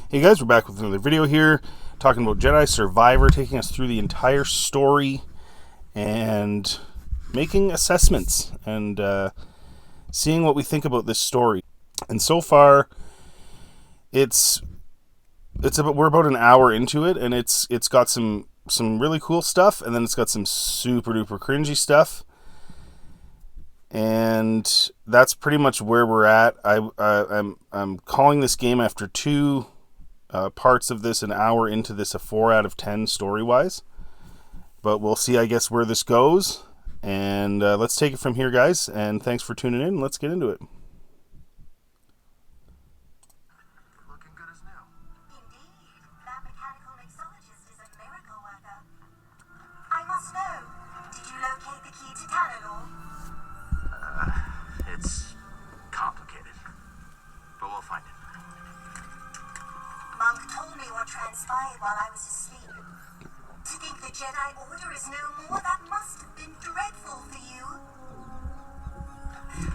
Hey guys, we're back with another video here, talking about Jedi Survivor, taking us through the entire story and making assessments and seeing what we think about this story. And so far, we're about an hour into it, and it's got some really cool stuff, and then it's got some super duper cringy stuff. And that's pretty much where we're at. I'm calling this game after two parts of this, an hour into this, a 4 out of 10 story-wise. But we'll see, I guess, where this goes. And let's take it from here, guys. And thanks for tuning in. Let's get into it. Looking good as new. Indeed, that mechanical mixologist is a miracle worker. I must know, did you locate the key to Tanalor? It's complicated, but we'll find it. Monk told me what transpired while I was asleep. To think the Jedi Order is no more, that must have been dreadful for you.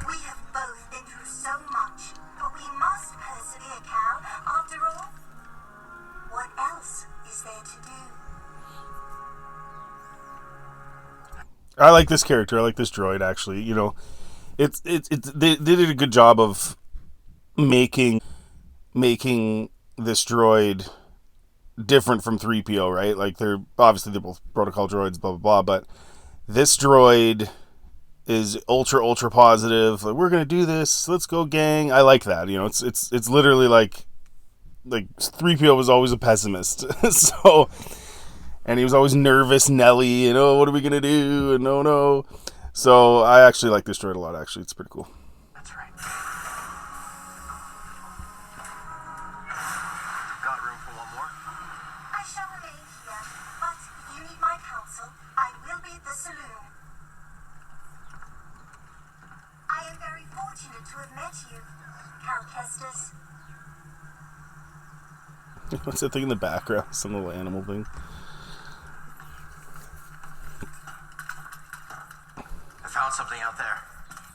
We have both been through so much, but we must persevere, Cal. After all, what else is there to do? I like this character. I like this droid, actually. You know, they did a good job of making this droid different from 3PO, right? Like, they're both protocol droids, blah blah blah, but this droid is ultra positive. Like, we're gonna do this, let's go, gang. I like that. You know, it's literally like 3PO was always a pessimist. So, and he was always nervous, Nelly, and what are we gonna do, and no. So I actually like this droid a lot. Actually, it's pretty cool. That's right. Got room for one more? I shall remain here, but if you need my counsel, I will be at the saloon. I am very fortunate to have met you, Cal Kestis. What's that thing in the background? Some little animal thing. Found something out there.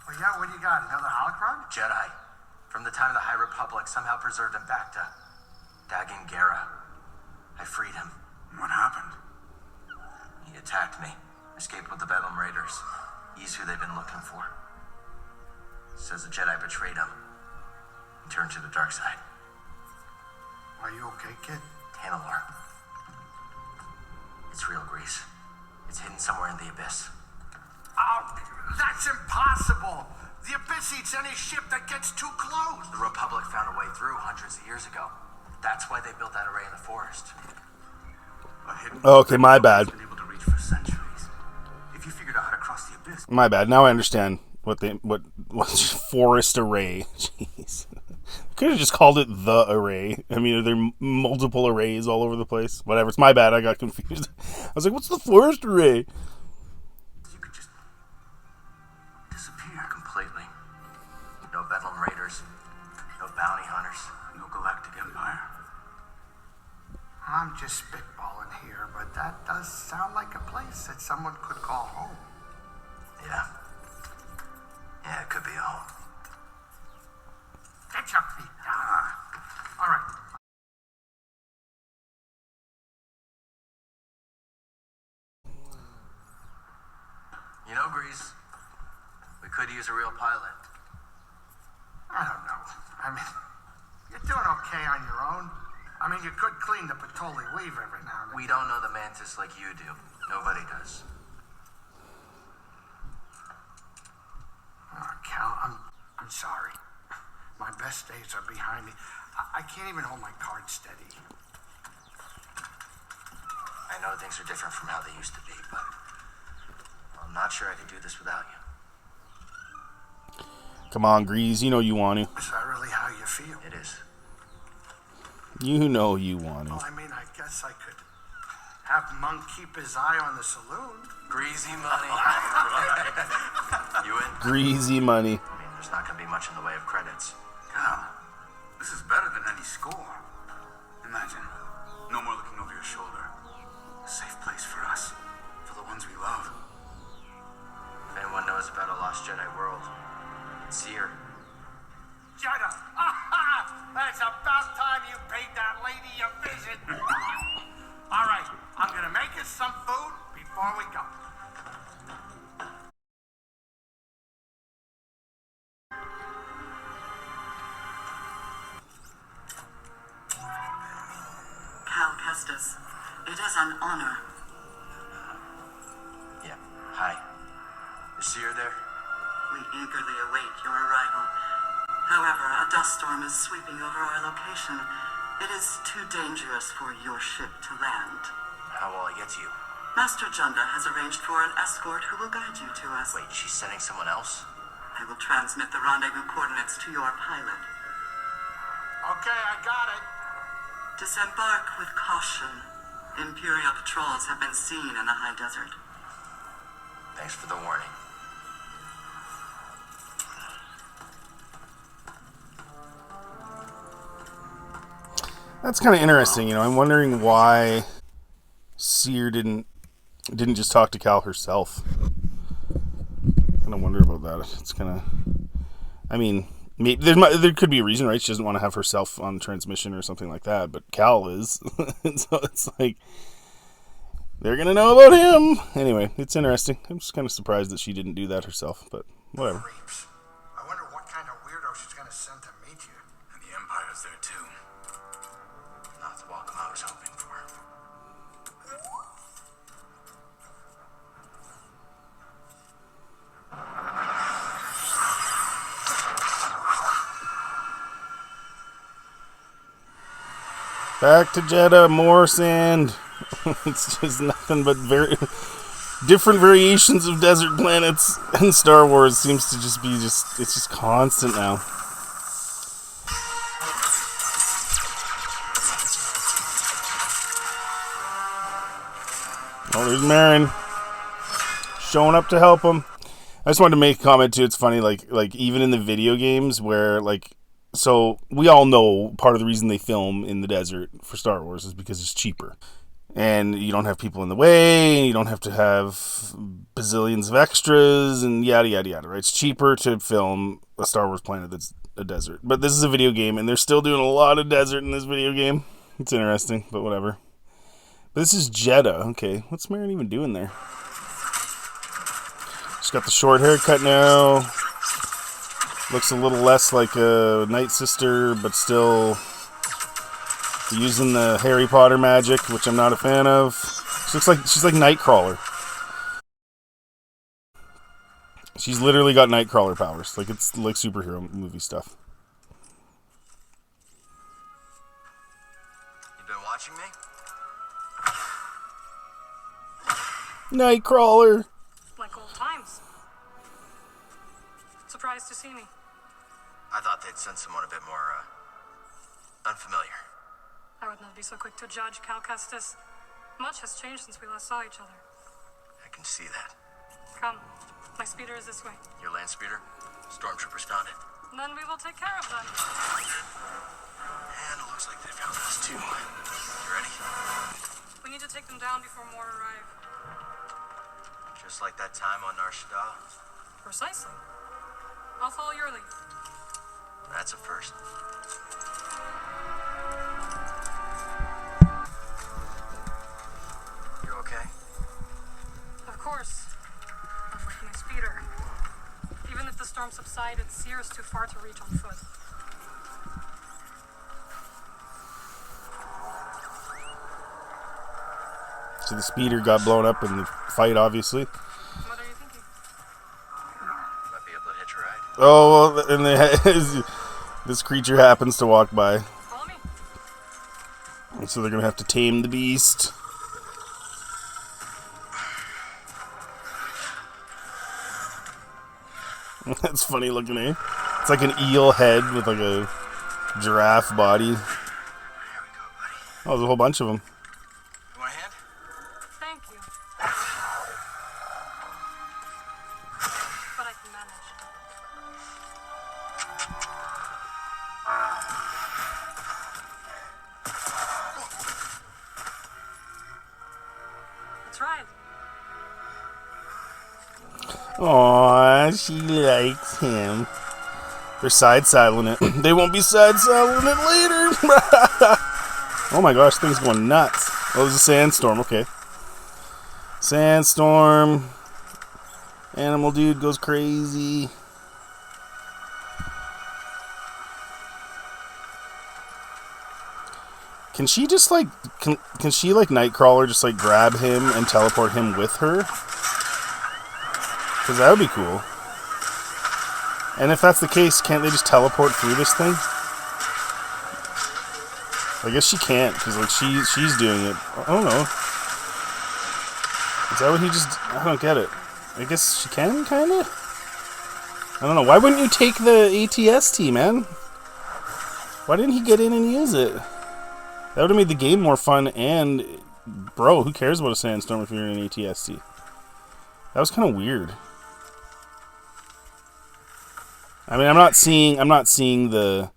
Well, yeah, what do you got? Another holocron? Jedi. From the time of the High Republic, somehow preserved him back to Dagan Gera. I freed him. What happened? He attacked me. Escaped with the Bedlam Raiders. He's who they've been looking for. Says the Jedi betrayed him and turned to the dark side. Are you okay, kid? Tanalor. It's real, Grease. It's hidden somewhere in the abyss. Oh, that's impossible! The Abyss eats any ship that gets too close! The Republic found a way through hundreds of years ago. That's why they built that array in the forest. Okay, my bad. Been able to reach for centuries. If you figured out how to cross the abyss, My bad. Now I understand what forest array. Jeez. Could have just called it the array. I mean, are there multiple arrays all over the place? Whatever. It's my bad. I got confused. I was like, what's the forest array? you could just disappear completely. No Bedlam Raiders, no bounty hunters, no Galactic Empire. I'm just spitballing here, but that does sound like a place that someone could call home. Yeah. Yeah, it could be a home. Get your feet down. All right. You know, Grease, we could use a real pilot. I don't know. I mean, you're doing okay on your own. I mean, you could clean the Patoli weave every now and then. We don't know the Mantis like you do. Nobody does. Oh, Cal, I'm sorry. My best days are behind me. I can't even hold my cards steady. I know things are different from how they used to be, but I'm not sure I could do this without you. Come on, Grease. You know you want to. Is that really how you feel? It is. You know you want Well, to. I mean, I guess I could have Monk keep his eye on the saloon. Greasy money. You in? Greasy money. I mean, there's not going to be much in the way of credits. Cal, this is better than any score. Imagine, no more looking over your shoulder. A safe place for us, for the ones we love. If anyone knows about a lost Jedi world, it's here. Jedi! Aha! That's about time you paid that late Kestis. It is an honor. Yeah. Hi. Is Seer there? We eagerly await your arrival. However, a dust storm is sweeping over our location. It is too dangerous for your ship to land. How will I get to you? Master Junda has arranged for an escort who will guide you to us. Wait, she's sending someone else? I will transmit the rendezvous coordinates to your pilot. Okay, I got it. Disembark with caution. Imperial patrols have been seen in the high desert. Thanks for the warning. That's kind of interesting, you know. I'm wondering why Seer didn't just talk to Cal herself. I kind of wonder about that. It's kind of, I mean, there could be a reason, right? She doesn't want to have herself on transmission or something like that, but Cal is. And so it's like, they're going to know about him. Anyway, it's interesting. I'm just kind of surprised that she didn't do that herself, but whatever. Creeps. I wonder what kind of weirdo she's gonna send to meet you. And the Empire's there too. Not the welcome I was hoping for. Back to Jeddah, more sand. It's just nothing but very different variations of desert planets, and Star Wars seems to just be it's just constant now. Oh, there's Marin showing up to help him. I just wanted to make a comment too. It's funny, like even in the video games where so we all know part of the reason they film in the desert for Star Wars is because it's cheaper. And you don't have people in the way, and you don't have to have bazillions of extras, and yada, yada, yada, right? It's cheaper to film a Star Wars planet that's a desert. But this is a video game, and they're still doing a lot of desert in this video game. It's interesting, but whatever. But this is Jeddah. Okay, what's Marin even doing there? She's got the short haircut now. Looks a little less like a Night Sister, but still using the Harry Potter magic, which I'm not a fan of. She's like Nightcrawler. She's literally got Nightcrawler powers. Like, it's like superhero movie stuff. You been watching me? Nightcrawler. Like old times. Surprised to see me. I thought they'd send someone a bit more, unfamiliar. I would not be so quick to judge, Cal Kestis. Much has changed since we last saw each other. I can see that. Come, my speeder is this way. Your land speeder? Stormtroopers found it. Then we will take care of them. And it looks like they found us too. You ready? We need to take them down before more arrive. Just like that time on Nar Shaddaa? Precisely. I'll follow your lead. That's a first. You okay? Of course. Unlike my speeder. Even if the storm subsided, Seer is too far to reach on foot. So the speeder got blown up in the fight, obviously. What are you thinking? Might be able to hitch a ride. Oh, well, and this creature happens to walk by. Follow me. And so they're going to have to tame the beast. That's funny looking, eh? It's like an eel head with like a giraffe body. Here we go, buddy. Oh, there's a whole bunch of them. You want a hand? Thank you. But I can manage. That's right. Aww, she likes him. They're side-saddling it. They won't be side-saddling it later. Oh my gosh, thing's going nuts. Oh, there's a sandstorm. Okay. Sandstorm. Animal dude goes crazy. Can she just like can she like Nightcrawler just like grab him and teleport him with her? Because that would be cool. And if that's the case, can't they just teleport through this thing? I guess she can't because like she's doing it. I don't know. Is that what he just? I don't get it. I guess she can kind of. I don't know. Why wouldn't you take the ATST, man? Why didn't he get in and use it? That would have made the game more fun. And bro, who cares about a sandstorm if you're in an ATST? That was kind of weird. I mean, I'm not seeing the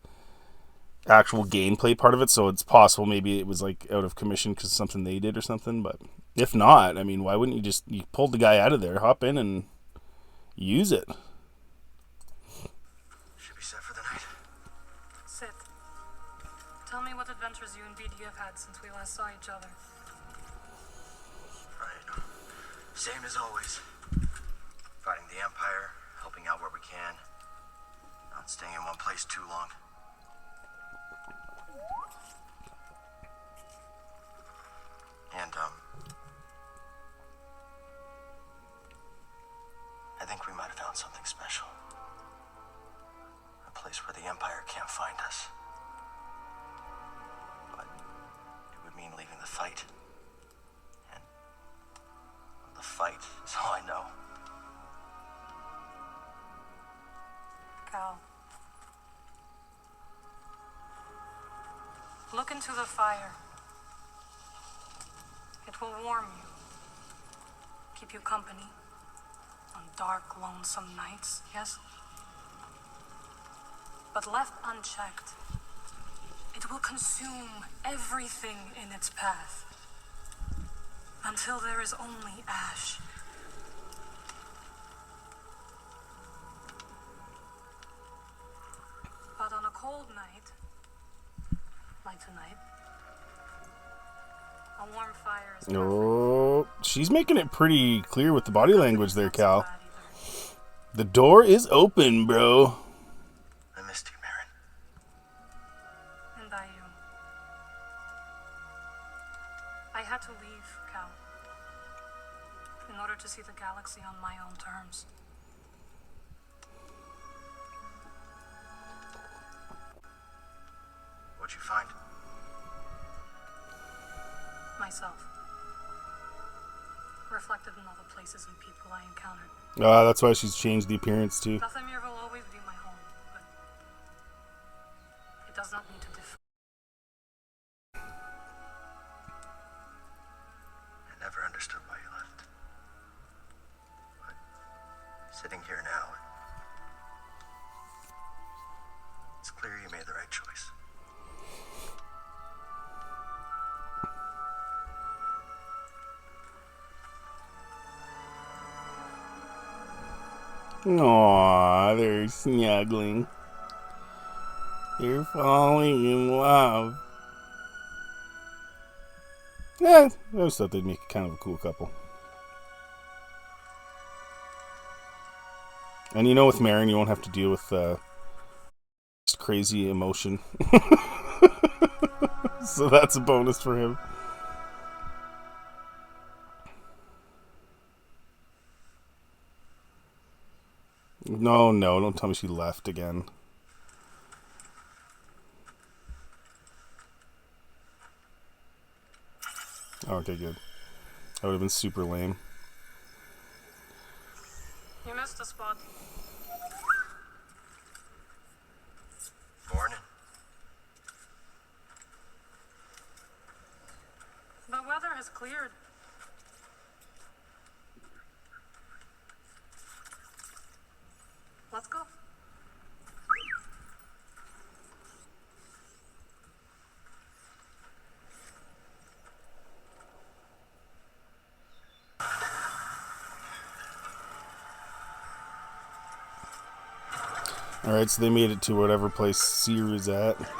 actual gameplay part of it, so it's possible maybe it was like out of commission because something they did or something. But if not, I mean, why wouldn't you pulled the guy out of there, hop in and use it? Should be set for the night. Sit. Tell me what adventures you and BD have had since we last saw each other. Right. Same as always. Fighting the Empire, helping out where we can. Not staying in one place too long. And, I think we might have found something special. A place where the Empire can't find us. But it would mean leaving the fight. And the fight is all I know. Cal. Look into the fire. It will warm you. Keep you company on dark, lonesome nights, yes? But left unchecked, it will consume everything in its path until there is only ash. But on a cold night, like tonight, a warm fire is perfect. Oh, she's making it pretty clear with the body language there, Cal. The door is open, bro. I missed you, Marin. And I you. I had to leave, Cal, in order to see the galaxy on my own terms. What'd you find? Myself. Reflected in all the places and people I encountered. That's why she's changed the appearance too. Dathomir will always be my home, but it does not need to differ. I never understood why you left. But sitting here now, it's clear you made the right choice. Aww, they're snuggling. They're falling in love. Yeah, I always thought they'd make kind of a cool couple. And you know, with Marin, you won't have to deal with just crazy emotion. So that's a bonus for him. No, don't tell me she left again. Okay, good. That would have been super lame. You missed a spot. Morning. The weather has cleared. Let's go. Alright, so they made it to whatever place Seer is at. Hello,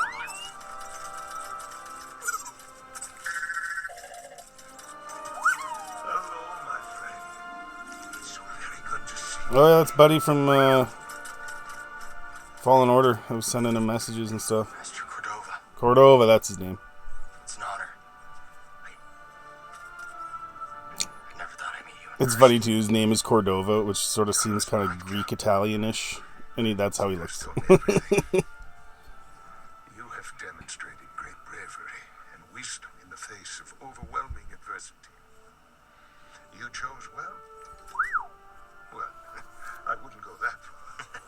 my friend. It's so very good to see you. Oh yeah, that's Buddy from Fallen Order. I was sending him messages and stuff. Master Cordova. Cordova, that's his name. It's funny too. His name is Cordova, which sort of seems kind of Greek Italian-ish, and that's how he looks. You have demonstrated great bravery and wisdom in the face of overwhelming adversity. You chose well. Well, I wouldn't go that far.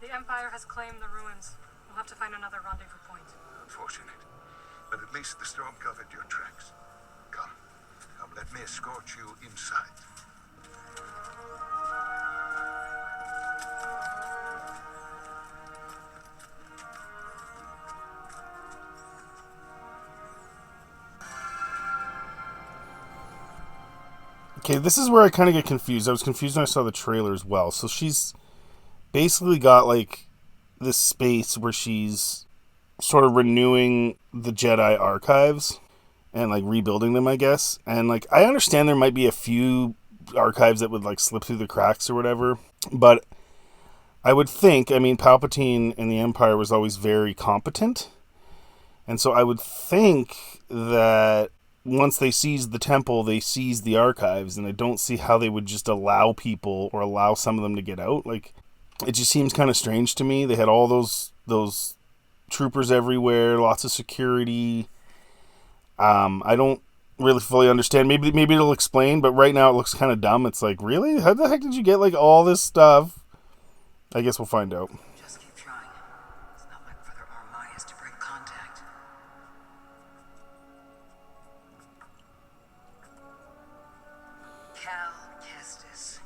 The Empire has claimed the ruins. We'll have to find another rendezvous point. Unfortunate. But at least the storm covered your tracks. Come, let me escort you inside. Okay, this is where I kind of get confused. I was confused when I saw the trailer as well. So she's basically got like this space where she's sort of renewing the Jedi archives and like rebuilding them, I guess. And like I understand there might be a few archives that would like slip through the cracks or whatever, but I would think, I mean, Palpatine in the Empire was always very competent, and so I would think that once they seized the temple, they seized the archives, and I don't see how they would just allow people or allow some of them to get out. Like, it just seems kind of strange to me. They had all those troopers everywhere, lots of security. I don't really fully understand. Maybe it'll explain, but right now it looks kind of dumb. It's like, really? How the heck did you get like all this stuff? I guess we'll find out. Just keep trying. It's not like Brother Armai is to break contact. Cal Kestis.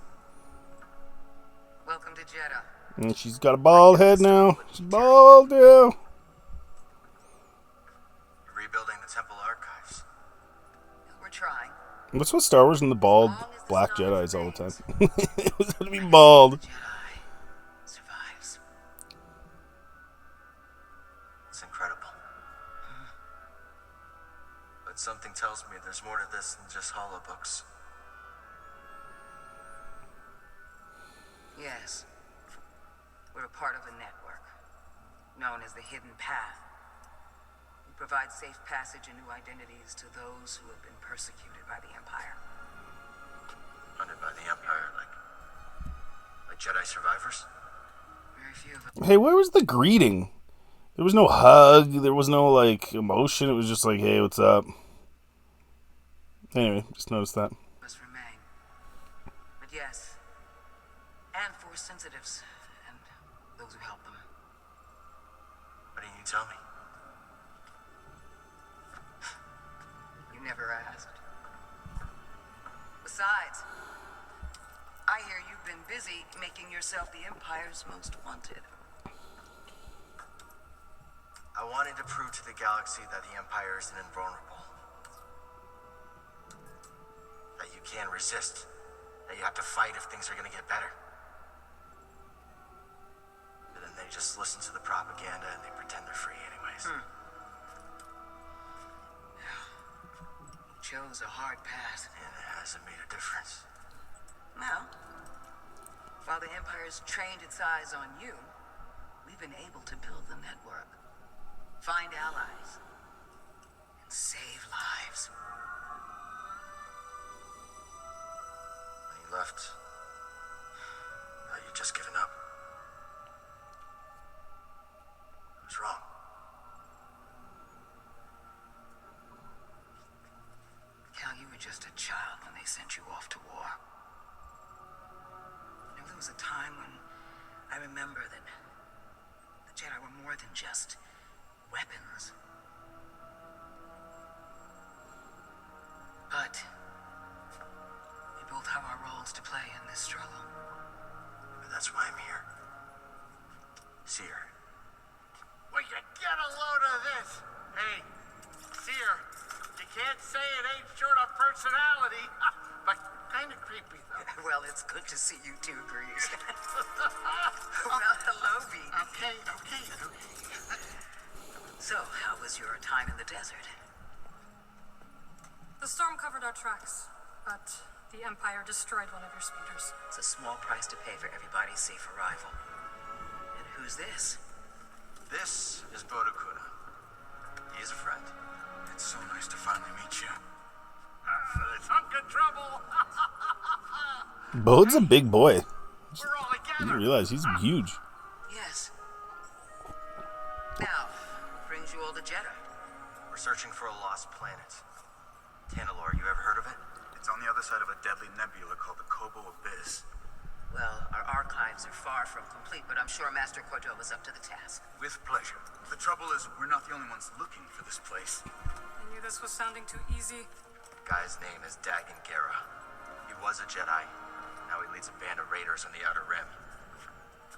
Welcome to Jeddah. And she's got a bald head now. She's bald now. Rebuilding the temple archives. We're trying. What's with Star Wars and the bald black Jedis all the time? It was going to be bald. Jedi survives. It's incredible. But something tells me there's more to this than just holobooks. Yes. We're a part of a network known as the Hidden Path. We provide safe passage and new identities to those who have been persecuted by the Empire. Funded by the Empire, like Jedi survivors? Very few of them. Hey, where was the greeting? There was no hug. There was no, like, emotion. It was just like, hey, what's up? Anyway, just noticed that. Must remain. But yes, and Force sensitives, and those who help them. Why didn't you tell me? You never asked. Besides, I hear you've been busy making yourself the Empire's most wanted. I wanted to prove to the galaxy that the Empire isn't invulnerable. That you can resist. That you have to fight if things are gonna get better. But then they just listen to the propaganda and they pretend they're free anyways. You chose a hard path. And it hasn't made a difference. Now, while the Empire's trained its eyes on you, we've been able to build the network. Find allies. And save lives. When you left, I thought you'd just given up. I was wrong. Cal, you were just a child when they sent you off to war. You know, there was a time when I remember that the Jedi were more than just weapons. But we both have our roles to play in this struggle. But that's why I'm here. Seer. Will you get a load of this? Hey, Seer, you can't say it ain't short of personality, but kind of creepy, though. Well, it's good to see you too, Grease. Well, hello, Beanie. Okay. So, how was your time in the desert? The storm covered our tracks, but the Empire destroyed one of your speeders. It's a small price to pay for everybody's safe arrival. And who's this? This is Bodo Kuna. He is a friend. It's so nice to finally meet you. This hunk trouble. Bode's a big boy. We're all I didn't together. realize he's huge. Yes. Now, what brings you all to Jedi? We're searching for a lost planet. Tanalor, you ever heard of it? It's on the other side of a deadly nebula called the Kobo Abyss. Well, our archives are far from complete, but I'm sure Master Cordova's up to the task. With pleasure. The trouble is, we're not the only ones looking for this place. I knew this was sounding too easy. Guy's name is Dagan Gera. He was a Jedi. Now he leads a band of raiders on the Outer Rim.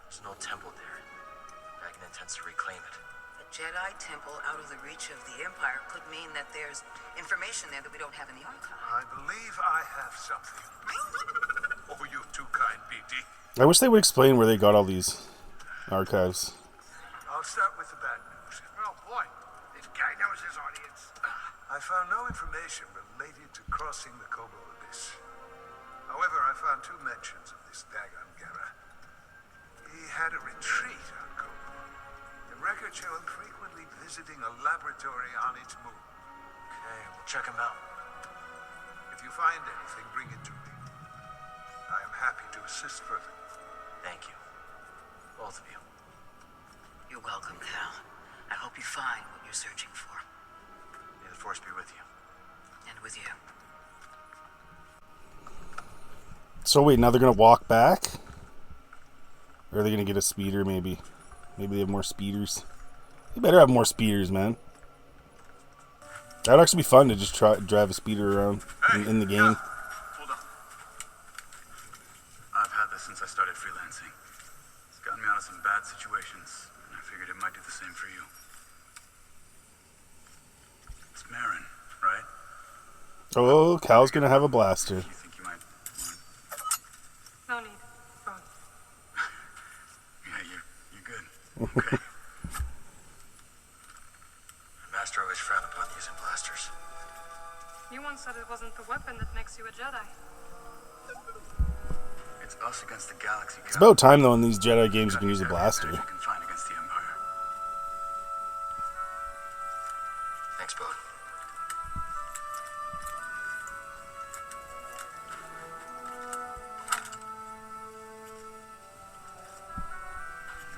There's no temple there. Dagan intends to reclaim it. A Jedi temple out of the reach of the Empire could mean that there's information there that we don't have in the archive. I believe I have something. Oh, you too kind, BT. I wish they would explain where they got all these archives. I'll start with the bad news. Oh boy, this guy knows his audience. I found no information related to crossing the Kobo Abyss. However, I found two mentions of this Dagan Gera. He had a retreat on Kobo, and records show him frequently visiting a laboratory on its moon. Okay, we'll check him out. If you find anything, bring it to me. I am happy to assist further. Thank you. Both of you. You're welcome, Cal. I hope you find what you're searching for. May the Force be with you. And with you. So wait, now they're gonna walk back? Or are they gonna get a speeder maybe? Maybe they have more speeders. They better have more speeders, man. That would actually be fun to just try drive a speeder around in the game. Hold on. I've had this since I started freelancing. It's gotten me out of some bad situations, and I figured it might do the same for you. It's Marin, right? Oh, Cal's gonna have a blaster. You think you might want... No need. Oh. Yeah, you're good. Okay. The Master always frowned upon using blasters. You once said it wasn't the weapon that makes you a Jedi. It's us against the galaxy. It's about time though in these Jedi games you can use a blaster. You can find against the Empire. Thanks, Bode.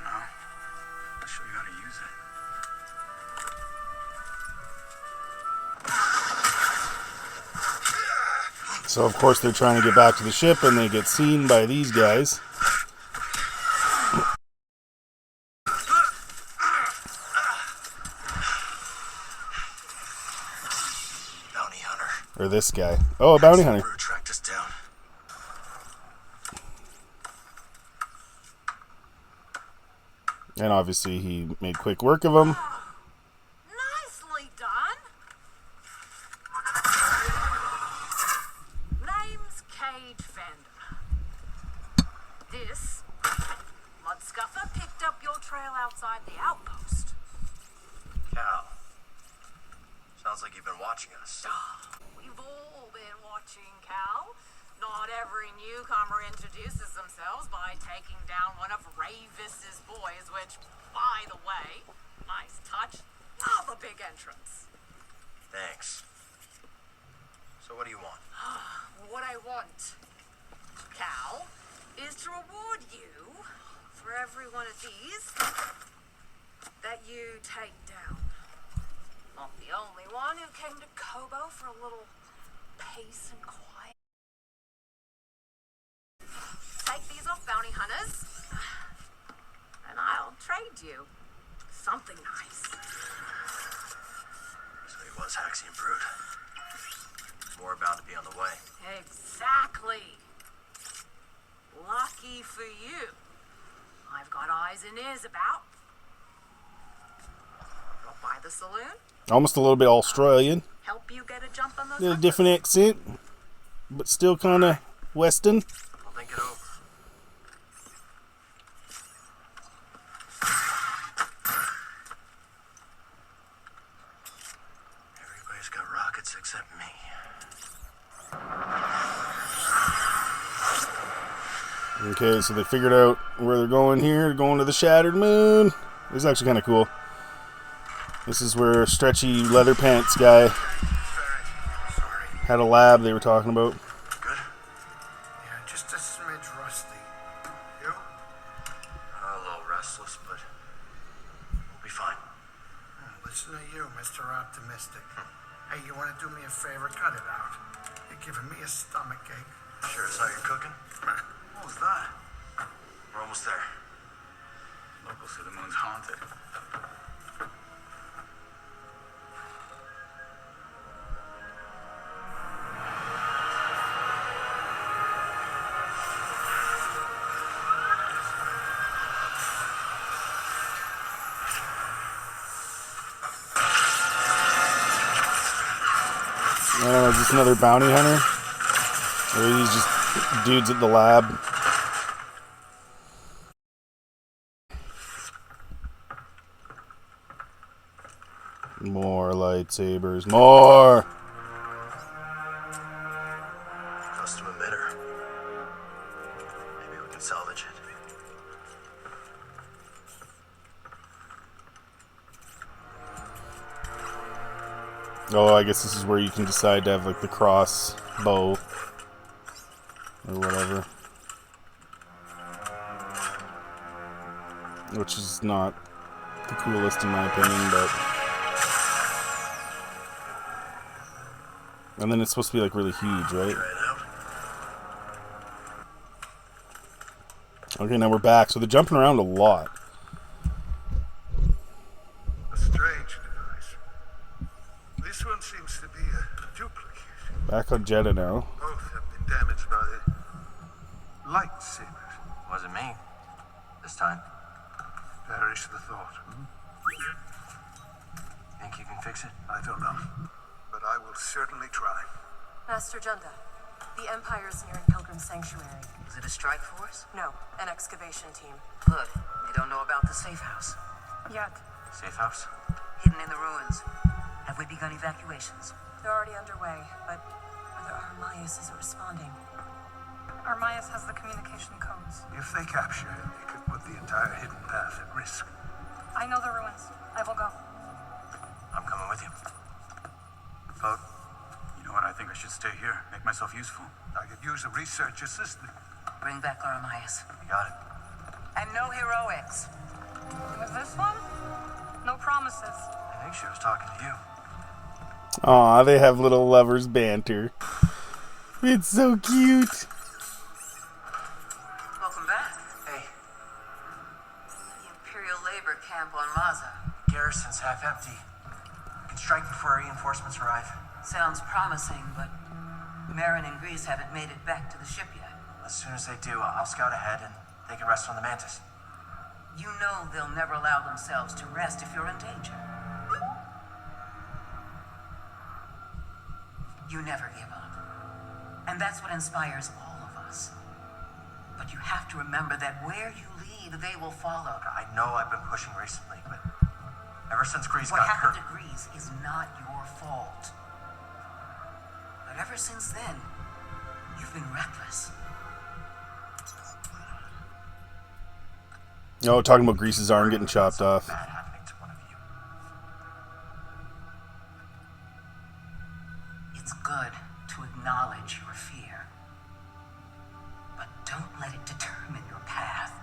Now, I'll show you how to use it. So of course they're trying to get back to the ship and they get seen by these guys. Bounty hunter. Or this guy. Oh, a bounty hunter. Brew tracked us down. And obviously he made quick work of him. Nicely done. Name's Cage Fender. This Mudscuffer picked up your trail outside the outpost. Cal. Sounds like you've been watching us. We've all been watching, Cal. Not every newcomer introduces themselves by taking down one of Ravis's boys, which, by the way, nice touch. Love a big entrance. Thanks. So what do you want? What I want, Cal, is to reward you for every one of these that you take down. Not the only one who came to Kobo for a little peace and quiet. Take these off bounty hunters, and I'll trade you something nice. So he was Haxian Brood. More bound to be on the way. Exactly. Lucky for you, I've got eyes and ears about. Drop by the saloon, Almost a little bit Australian. help you get a jump on those A hunters. different accent. But still kind of Western. I'll think it over. Everybody's got rockets except me. Okay, so they figured out where they're going here. They're going to the Shattered Moon. This is actually kind of cool. This is where stretchy leather pants guy had a lab they were talking about. Good? Yeah, just a smidge rusty. You? A little restless, but we'll be fine. Listen to you, Mr. Optimistic. Hey, you want to do me a favor? Cut it out. You're giving me a stomachache. Sure as how you're cooking? What was that? We're almost there. Locals say the moon's haunted. I don't know, is this another bounty hunter? Or are these just dudes at the lab? More lightsabers. More! Custom emitter. Maybe we can salvage it. Oh, I guess this is where you can decide to have like the cross bow. Or whatever. Which is not the coolest in my opinion, but... And then it's supposed to be like really huge, right? Try it out. Okay, now we're back. So they're jumping around a lot. A strange device. This one seems to be a duplicate. Back on Jedi now. Both have been damaged by lightsabers. Wasn't me. This time. Perish the thought. Think you can fix it? I don't know. But I will certainly try. Master Junda, the Empire's nearing Pilgrim Sanctuary. Is it a strike force? No, an excavation team. Good. They don't know about the safe house. Yet. Safe house? Hidden in the ruins. Have we begun evacuations? They're already underway, but Brother Armias isn't responding. Armias has the communication codes. If they capture him, they could put the entire hidden path at risk. I know the ruins. I will go. I'm coming with you. But, you know what? I think I should stay here. Make myself useful. I could use a research assistant. Bring back Armias. We got it. And no heroics. With this one? No promises. I think she was talking to you. Aw, they have little lovers banter. It's so cute. Welcome back. Hey, The Imperial labor camp on Maza. garrison's half empty. We can strike before reinforcements arrive. Sounds promising, but Marin and Grease haven't made it back to the ship yet. As soon as they do, I'll scout ahead and they can rest on the Mantis. You know they'll never allow themselves to rest if you're in danger. You never give up. And that's what inspires all of us. But you have to remember that where you lead, they will follow. I know I've been pushing recently, but ever since Grease What got happened hurt... to Grease is not your fault. But ever since then, you've been reckless. Oh, talking about Grease's arm getting chopped off. Bad happening to one of you. It's good to acknowledge your fear. But don't let it determine your path.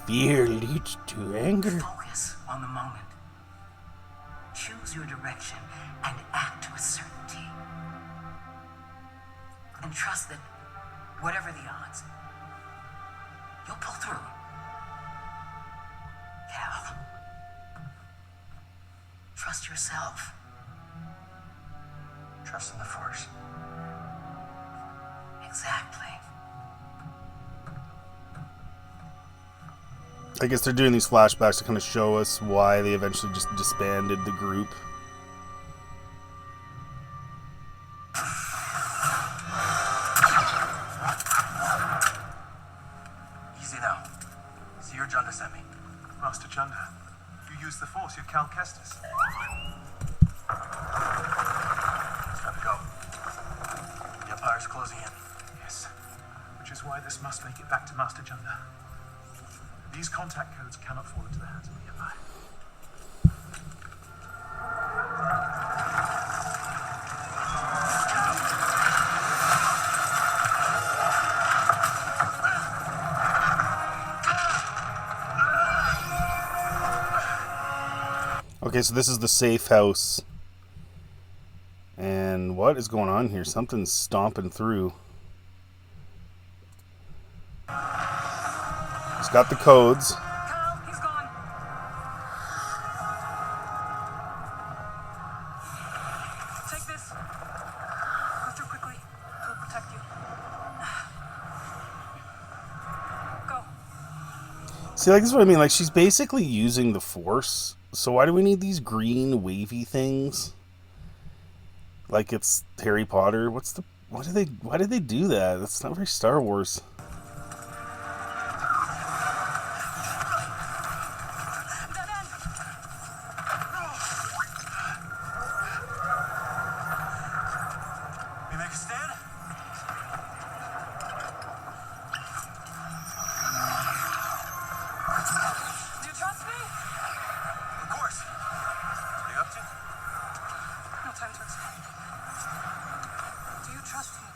Fear leads to anger. Focus on the moment. Choose your direction and act with certainty. And trust that, whatever the odds, you'll pull through. Cal, trust yourself. Trust in the Force. Exactly. I guess they're doing these flashbacks to kind of show us why they eventually just disbanded the group. Easy now. See your Junda sent me. Master Junda, you use the Force, you're Cal Kestis. It's time to go. The Empire's closing in. Yes, which is why this must make it back to Master Junda. These contact codes cannot fall into the hands of the Empire. Okay, so this is the safe house. And what is going on here? Something's stomping through. He's got the codes. Cal, he's gone. Take this. Go through quickly. It'll protect you. Go. See, like, this is what I mean. Like, she's basically using the Force. So why do we need these green wavy things? Like it's Harry Potter. Why did they do that? That's not very Star Wars. Dead end. We make a stand? Do you trust me? Of course. What are you up to? No time to explain. Do you trust me?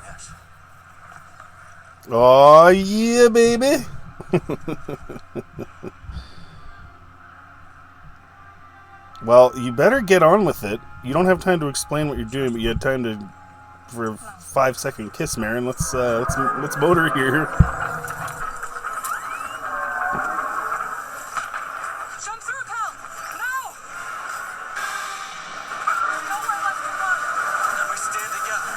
Yes. Oh yeah, baby. Well, you better get on with it. You don't have time to explain what you're doing, but you had time to for a 5-second kiss, Marin. Let's motor here. Jump through, Cal! Now! Nowhere left to run. Then we stand together.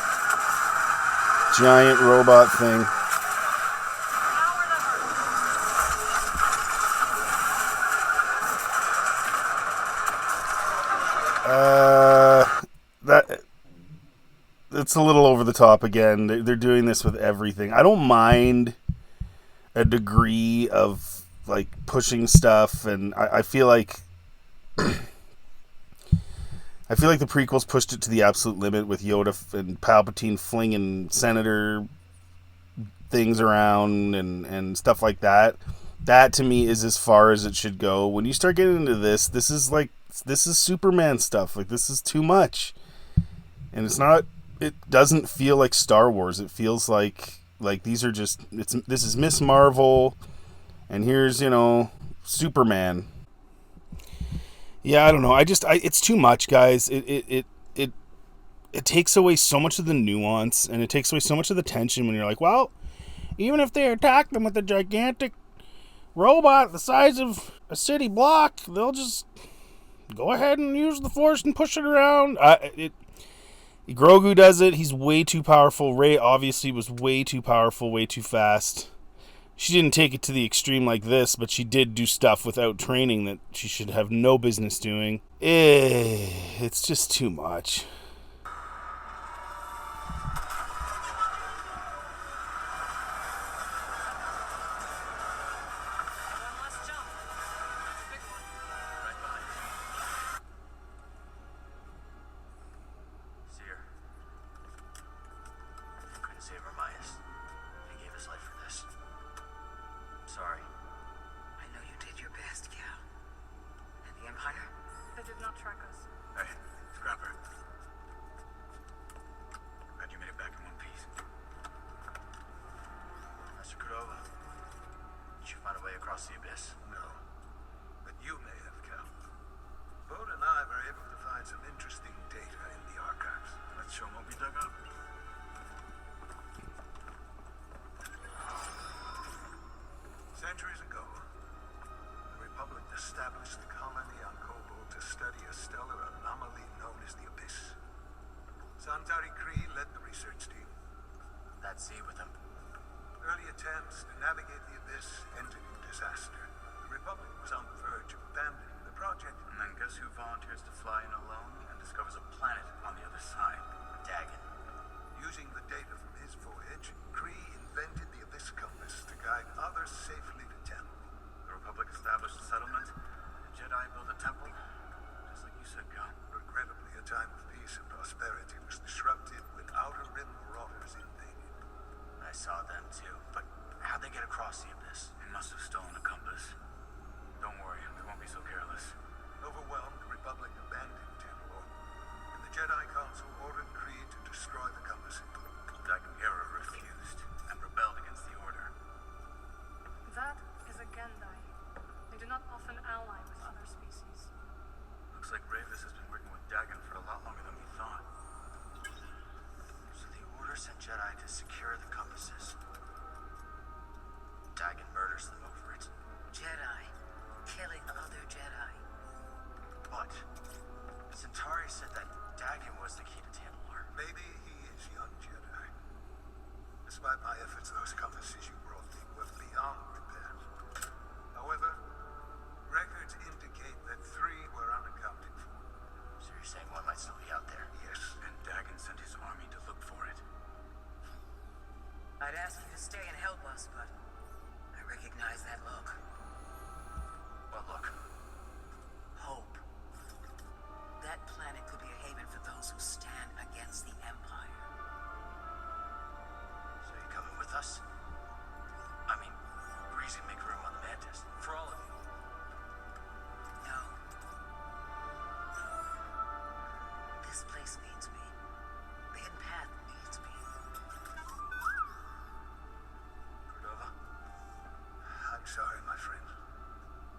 Giant robot thing. Now or never. It's a little over the top again. They're doing this with everything. I don't mind a degree of like pushing stuff, and I feel like the prequels pushed it to the absolute limit with Yoda and Palpatine flinging senator things around and stuff like that. That to me is as far as it should go. When you start getting into this is Superman stuff. Like, this is too much. And it doesn't feel like Star Wars. It feels like these are just, this is Miss Marvel, and here's, Superman. Yeah, I don't know. It's too much, guys. It takes away so much of the nuance, and it takes away so much of the tension when you're like, well, even if they attack them with a gigantic robot the size of a city block, they'll just go ahead and use the Force and push it around. Grogu does it. He's way too powerful. Rey obviously was way too powerful, way too fast. She didn't take it to the extreme like this, but she did do stuff without training that she should have no business doing. It's just too much. One last jump. That's a big one. Right behind you. Seer. Couldn't save Armias. He gave his life for this. I'm sorry. I know you did your best, Cal. And the Empire? They did not track us. Hey, Scrapper. Glad you made it back in one piece. Master Cordova. Did you find a way across the abyss? No. But you may have, Cal. Bode and I were able to find some interesting data in the archives. Let's show 'em what we dug up. Centuries ago, the Republic established a colony on Kobol to study a stellar anomaly known as the Abyss. Santari Kree led the research team. That sea with him. Early attempts to navigate the Abyss ended in disaster. The Republic was on the verge of abandoning the project. And then guess who volunteers to fly in alone and discovers a planet on the other side? Dagon. Using the data from his voyage, Kree invented the Abyss Compass to guide others safely to Temple. The Republic established a settlement. The Jedi built a temple. Just like you said, Cal. Regrettably, a time of peace and prosperity was disrupted when Outer Rim marauders invaded. I saw them too. But how'd they get across the abyss? They must have stolen a compass. Don't worry, they won't be so careless. Overwhelmed, the Republic abandoned Temple, and the Jedi Council ordered Kree to destroy the compass. Dagon Gera refused and rebelled against the Order. That is a Gendai. They do not often ally with other species. Centauri said that Dagon was the key to Tantalor. Maybe he is young Jedi. Despite my efforts, those compasses you brought me were beyond repair. However, records indicate that 3 were unaccounted for. So you're saying one might still be out there? Yes. And Dagon sent his army to look for it. I'd ask you to stay and help us, but I recognize that look. What look? Hope. That planet could be a haven for those who stand against the Empire. So you coming with us? I mean, Greasy make room on the Mantis. For all of you. No. No. This place needs me. The Hidden Path needs me. Cordova? I'm sorry, my friend.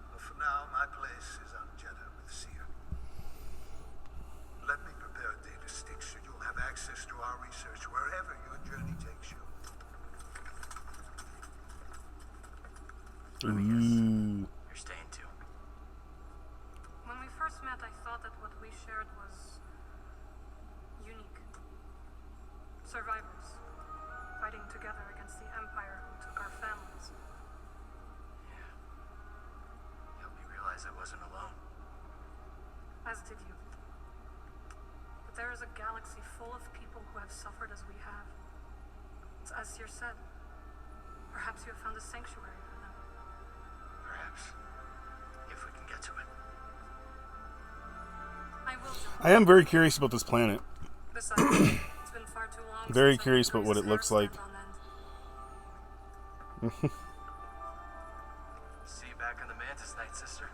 But for now, my place is on Jeddah with Seer. Let me prepare a data stick so you'll have access to our research wherever your journey takes you. Ooh. You're staying too. When we first met, I thought that what we shared was unique. Survivors, fighting together against the Empire who took our families. Yeah. Helped me realize I wasn't alone. As did you. But there is a galaxy full of people who have suffered as we have. It's as Seer said. Perhaps you have found a sanctuary for them. Perhaps. If we can get to it. I will join. I am very curious about this planet. Besides, it's been far too long. Very since I curious let about what it Grease's looks hair like. stand on end. See you back on the Mantis night, sister.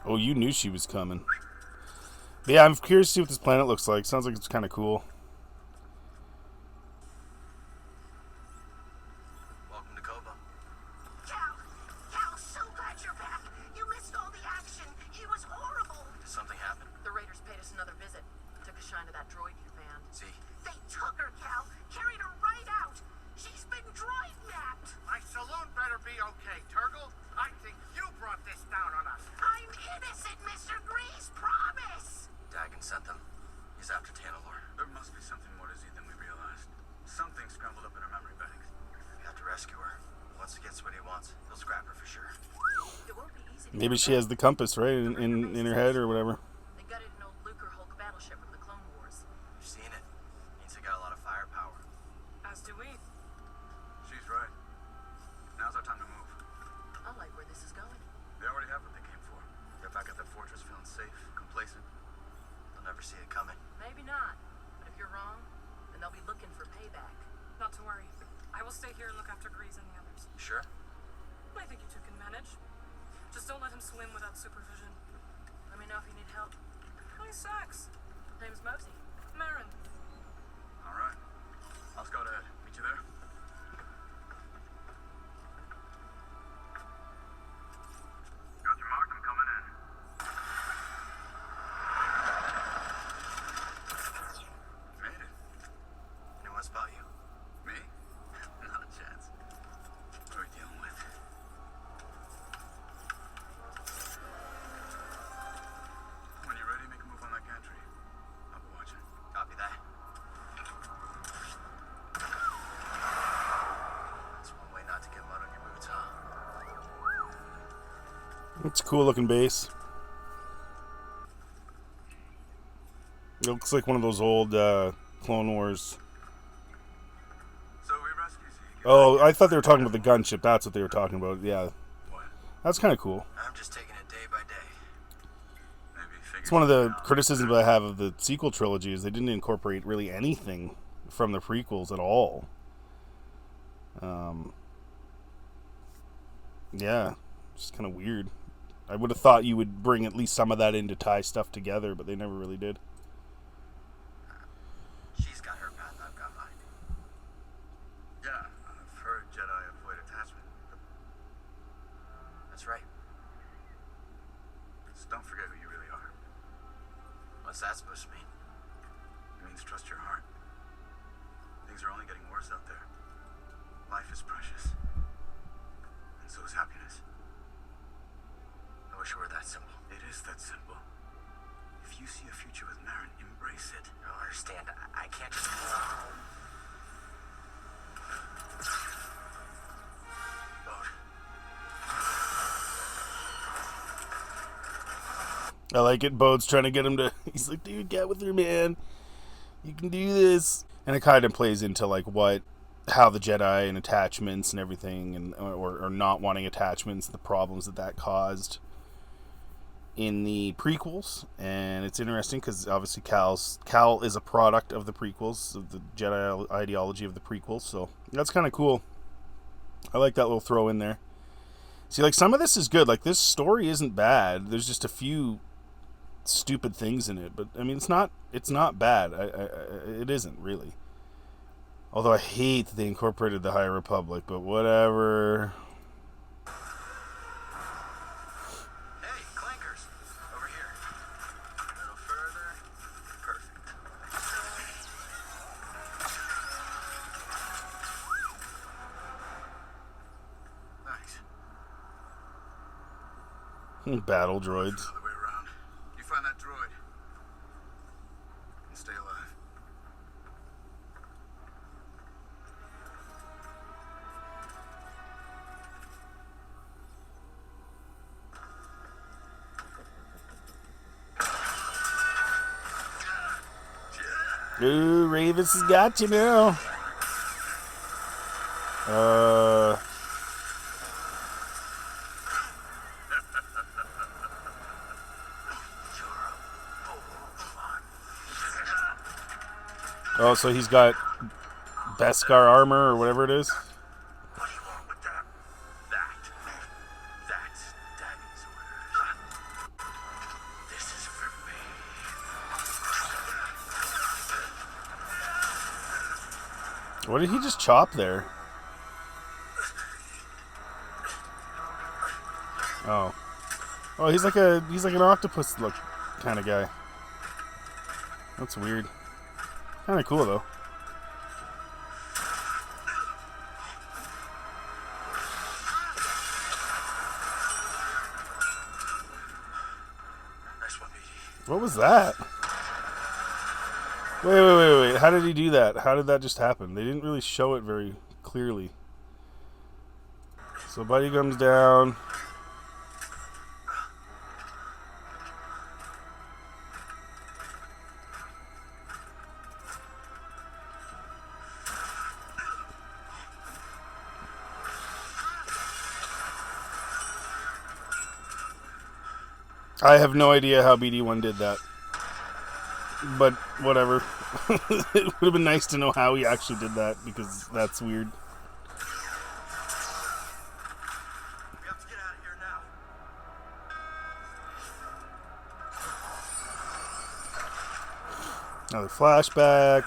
Oh, you knew she was coming. But yeah, I'm curious to see what this planet looks like. Sounds like it's kind of cool. Welcome to Koba. Cal, so glad you're back. You missed all the action. It was horrible. Did something happen? The Raiders paid us another visit. Took a shine to that droid you found. See? They took her, Cal. Carried her right out. She's been droid mapped. My saloon better be okay, Turgle. I think you brought this down on us. I'm innocent, Mr. Grease. Promise. Dagon sent them. He's after Tantalor. There must be something more to Z than we realized. Something scrambled up in our memory banks. We have to rescue her. Once he gets what he wants, he'll scrap her for sure. It won't be easy to Maybe get she her has the compass, right, in her head or whatever. They gutted an old Lucre Hulk battleship from the Clone Wars. You've seen it. Means they got a lot of firepower. As do we. She's right. Now's our time to move. I like where this is going. They already have what they came for. They're back at the fortress feeling safe, complacent. They'll never see it coming. Maybe not. But if you're wrong, then they'll be looking for payback. Not to worry. I will stay here and look after Grease and the others. You sure? I think you two can manage. Just don't let him swim without supervision. Let me know if you need help. Nice sex. Name's Mosey. Marin. All right. I'll scout ahead. Meet you there. Got your mark. I'm coming in. Made it. Anyone spot you? Me? Not a chance. What are we dealing with? When you're ready, make a move on that gantry. I'll be watching. Copy that. That's one way not to get mud on your boots, huh? It's a cool looking base. It looks like one of those old Clone Wars. So we rescue Z. Oh, I thought they were talking about the gunship. That's what they were talking about. Yeah, What? that's kind of cool. I'm just taking it day by day. Maybe figure It's one of the something out. criticisms I have of the sequel trilogy is they didn't incorporate really anything from the prequels at all. Yeah, just kind of weird. I would have thought you would bring at least some of that in to tie stuff together, but they never really did. She's got her path, I've got mine. Yeah, I've heard Jedi avoid attachment. But That's right. just don't forget who you really are. What's that supposed to mean? It means trust your heart. Things are only getting worse out there. Life is precious. And so is happiness. I wish it were that simple. It is that simple. You If you see a future with Marin, embrace it. I don't understand. I can't just... I like it. Bode's trying to get him to... He's like, dude, get with her, man. You can do this. And it kind of plays into, like, how the Jedi and attachments and everything, and or not wanting attachments, the problems that caused in the prequels. And it's interesting because obviously Cal is a product of the prequels, of the Jedi ideology of the prequels. So that's kind of cool. I like that little throw in there. See, like, some of this is good. Like, this story isn't bad. There's just a few stupid things in it, but I mean, it's not bad. It isn't really. Although I hate that they incorporated the High Republic, but whatever. Hey, clankers, over here. A little further. Perfect. Nice. Battle droids. Other way around. You find that droid. And stay alive. Ooh, Ravis has got you now. Oh, so he's got Beskar armor or whatever it is. What do you want with that? That's Daddy's orders. This is for me. What did he just chop there? Oh. Oh, he's like an octopus look kind of guy. That's weird. Kind of cool though. Nice one, BD. What was that? Wait. How did he do that? How did that just happen? They didn't really show it very clearly. So Buddy comes down. I have no idea how BD1 did that. But whatever. It would have been nice to know how he actually did that, because that's weird. We have to get out of here now. Another flashback.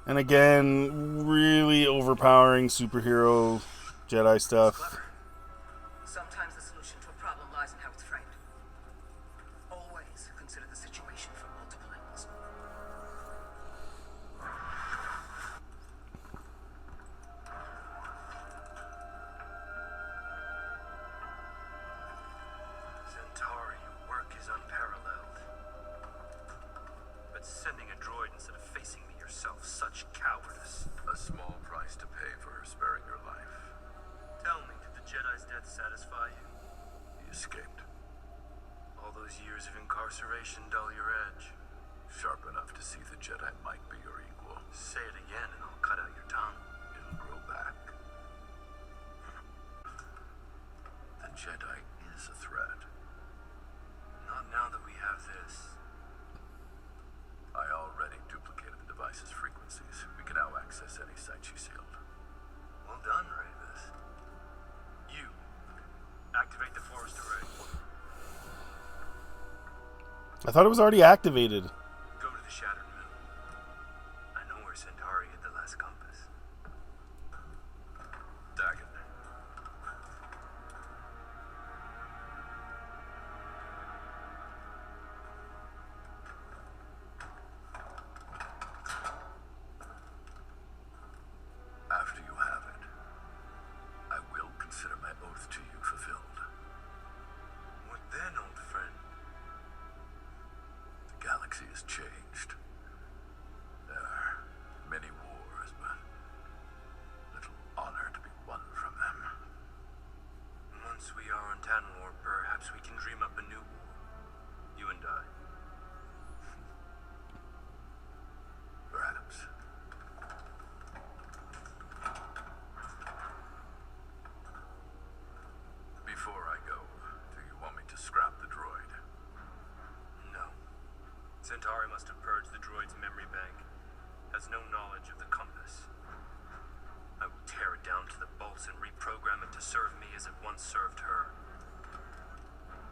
And again, really overpowering superhero Jedi stuff. Sometimes the solution to a problem lies in how it's framed. Always consider the situation from multiple angles. Centauri, your work is unparalleled. But sending a droid instead of facing me yourself, such cowardice. A small price to pay for her sparing your life. Tell me, did the Jedi's death satisfy you? He escaped. All those years of incarceration dull your edge. Sharp enough to see the Jedi might be your equal. Say it again and I'll cut out your tongue. It'll grow back. The Jedi is a threat. Not now that we have this. I already duplicated the device's frequencies. We can now access any site you sealed. Well done, Ravis. You, activate the forest array. I thought it was already activated. Go to the Shattered Moon. I know where Centauri hid the last compass. Daggett. After you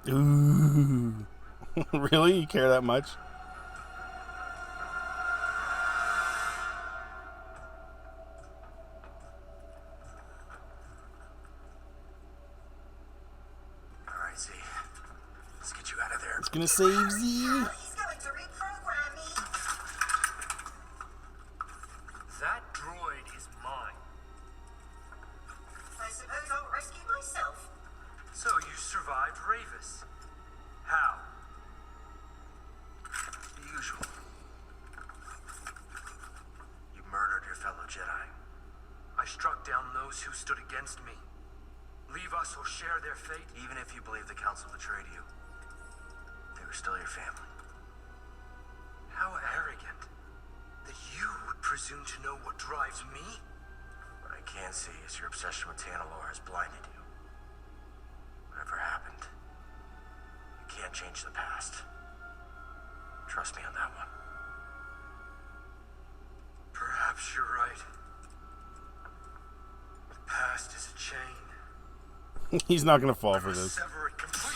Ooh. Really? You care that much? Alright, Z. Let's get you out of there. It's gonna save Z. He's going to reprogram me. That droid is mine. I suppose I'll rescue myself. So you survived Ravis. How? The usual. You murdered your fellow Jedi. I struck down those who stood against me. Leave us or share their fate. Even if you believe the Council betrayed you, they were still your family. How arrogant. That you would presume to know what drives me? What I can see is your obsession with Tanalor has blinded you. Whatever happened, you can't change the past. Trust me on that one. Perhaps you're right. The past is a chain. He's not gonna fall for this. Sever it completely.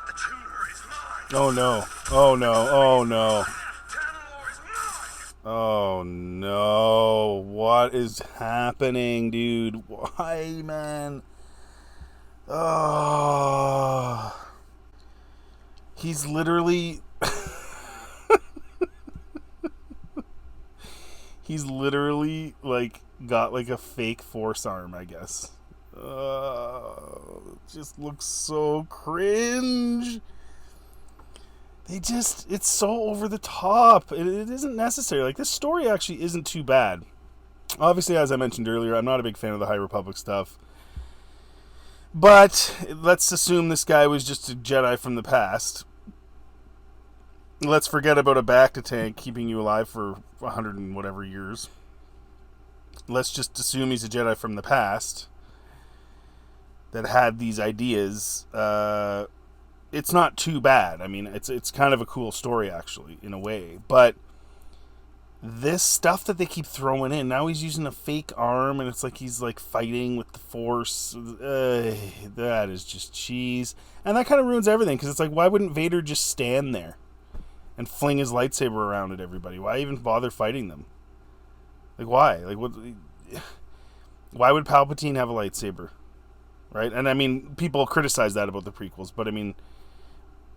The tuner is mine. Oh no. Oh no. Oh no. Tanalor is mine. Oh no. What is happening, dude? Why, man? Oh. He's literally. He's literally, like, got, like, a fake force arm, I guess. It just looks so cringe. It's so over the top. It isn't necessary. Like, this story actually isn't too bad. Obviously, as I mentioned earlier, I'm not a big fan of the High Republic stuff. But let's assume this guy was just a Jedi from the past. Let's forget about a Bacta tank keeping you alive for 100 and whatever years. Let's just assume he's a Jedi from the past that had these ideas. It's not too bad. I mean, it's kind of a cool story, actually, in a way. But this stuff that they keep throwing in, now he's using a fake arm, and it's like he's, like, fighting with the Force. That is just cheese. And that kind of ruins everything, because it's like, why wouldn't Vader just stand there and fling his lightsaber around at everybody? Why even bother fighting them? Like, why? Like, what? Why would Palpatine have a lightsaber? Right? And, I mean, people criticize that about the prequels, but, I mean,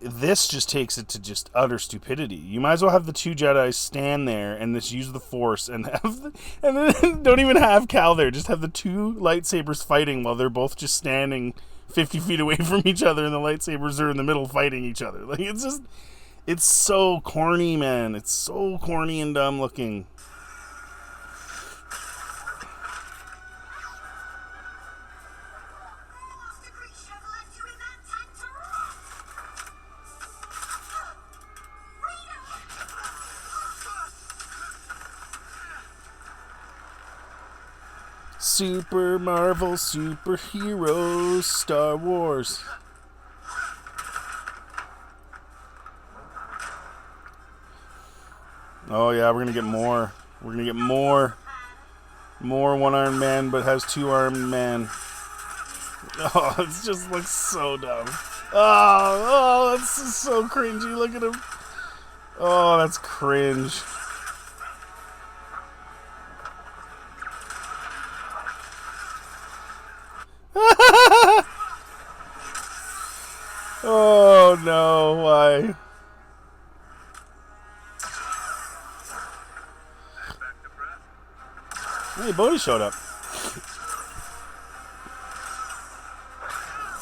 this just takes it to just utter stupidity. You might as well have the two Jedi stand there and just use the Force and have and then don't even have Cal there. Just have the two lightsabers fighting while they're both just standing 50 feet away from each other, and the lightsabers are in the middle fighting each other. Like, it's so corny, man. It's so corny and dumb looking. Master Grease should have left you in that tank to rot. Super Marvel superheroes, Star Wars. Oh yeah, we're gonna get more. We're gonna get more. More one-armed man, but has two-armed man. Oh, it just looks so dumb. Oh, that's so cringy. Look at him. Oh, that's cringe. Oh no, why? Hey, Bodhi showed up.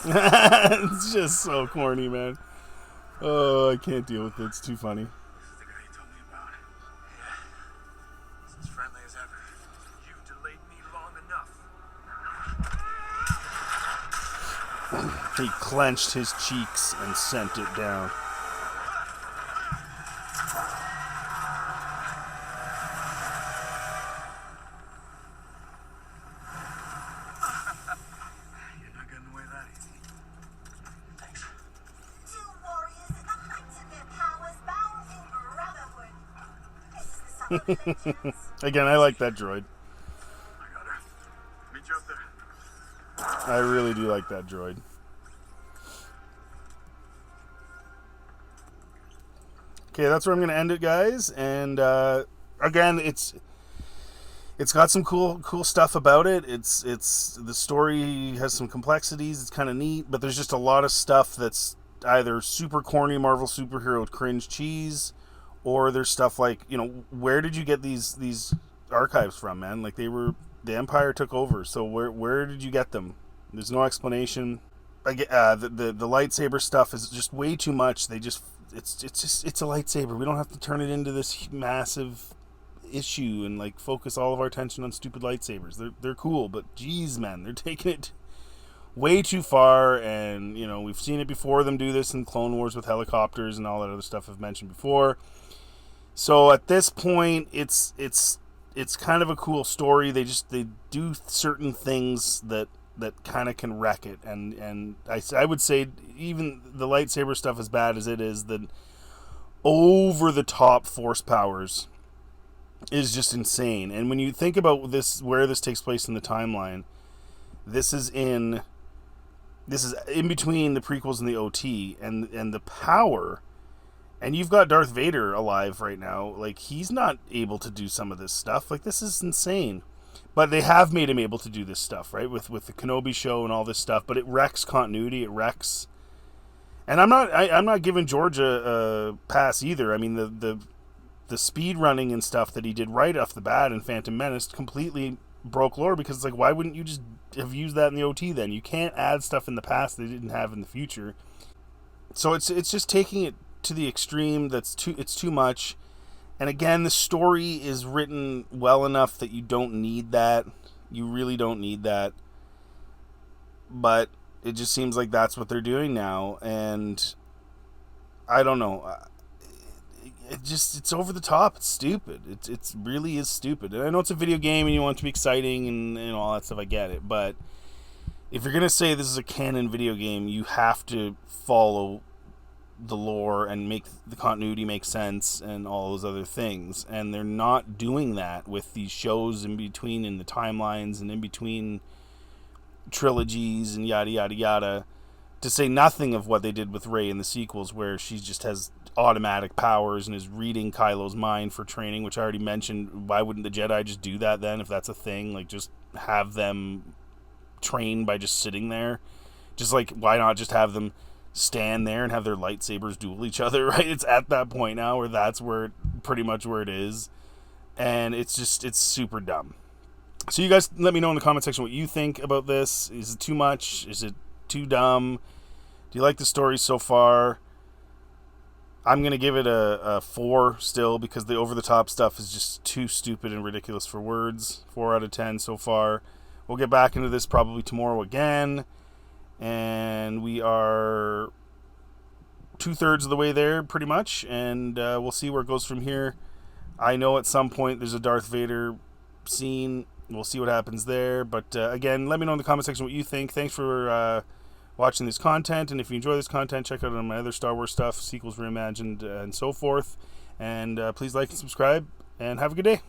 It's just so corny, man. Oh, I can't deal with it. It's too funny. This is the guy you told me about. Yeah. It's as friendly as ever. You delayed me long enough. He clenched his cheeks and sent it down. You're not getting away that easy. Again, I like that droid. I got her. Meet you up there. I really do like that droid. Okay, that's where I'm going to end it, guys. And again, it's got some cool stuff about it. It's the story has some complexities. It's kind of neat, but there's just a lot of stuff that's either super corny Marvel superhero cringe cheese, or there's stuff like, where did you get these archives from, man? Like, the Empire took over, so where did you get them? There's no explanation. The lightsaber stuff is just way too much. It's a lightsaber. We don't have to turn it into this massive issue and like focus all of our attention on stupid lightsabers. They're cool, but geez, man, they're taking it way too far. And we've seen it before them do this in Clone Wars with helicopters and all that other stuff I've mentioned before. So at this point, it's kind of a cool story. They do certain things that kind of can wreck it, and I would say even the lightsaber stuff, as bad as it is, the over the top force powers is just insane. And when you think about this, where this takes place in the timeline, this is in between the prequels and the OT, and the power. And you've got Darth Vader alive right now. Like, he's not able to do some of this stuff. Like, this is insane. But they have made him able to do this stuff, right? With the Kenobi show and all this stuff. But it wrecks continuity. It wrecks. And I'm not giving George a pass either. I mean, the speed running and stuff that he did right off the bat in Phantom Menace completely broke lore, because it's like, why wouldn't you just have used that in the OT then? You can't add stuff in the past they didn't have in the future. So it's just taking it to the extreme. It's too much. And again, the story is written well enough that you don't need that. You really don't need that. But it just seems like that's what they're doing now. And I don't know. It's over the top. It's stupid. It really is stupid. And I know it's a video game and you want it to be exciting and all that stuff. I get it. But if you're going to say this is a canon video game, you have to follow the lore and make the continuity make sense and all those other things. And they're not doing that with these shows in between, in the timelines and in between trilogies and yada yada yada, to say nothing of what they did with Rey in the sequels, where she just has automatic powers and is reading Kylo's mind for training, which I already mentioned. Why wouldn't the Jedi just do that then, if that's a thing? Like, just have them train by just sitting there. Just like, why not just have them stand there and have their lightsabers duel each other, right? It's at that point now where that's pretty much where it is. And it's super dumb. So you guys let me know in the comment section what you think about this. Is it too much? Is it too dumb? Do you like the story so far? I'm going to give it a 4 still, because the over-the-top stuff is just too stupid and ridiculous for words. 4 out of 10 so far. We'll get back into this probably tomorrow again. And we are 2/3 of the way there, pretty much. And we'll see where it goes from here. I know at some point there's a Darth Vader scene. We'll see what happens there. But again, let me know in the comment section what you think. Thanks for watching this content. And if you enjoy this content, check out my other Star Wars stuff, sequels reimagined, and so forth. And please like and subscribe. And have a good day.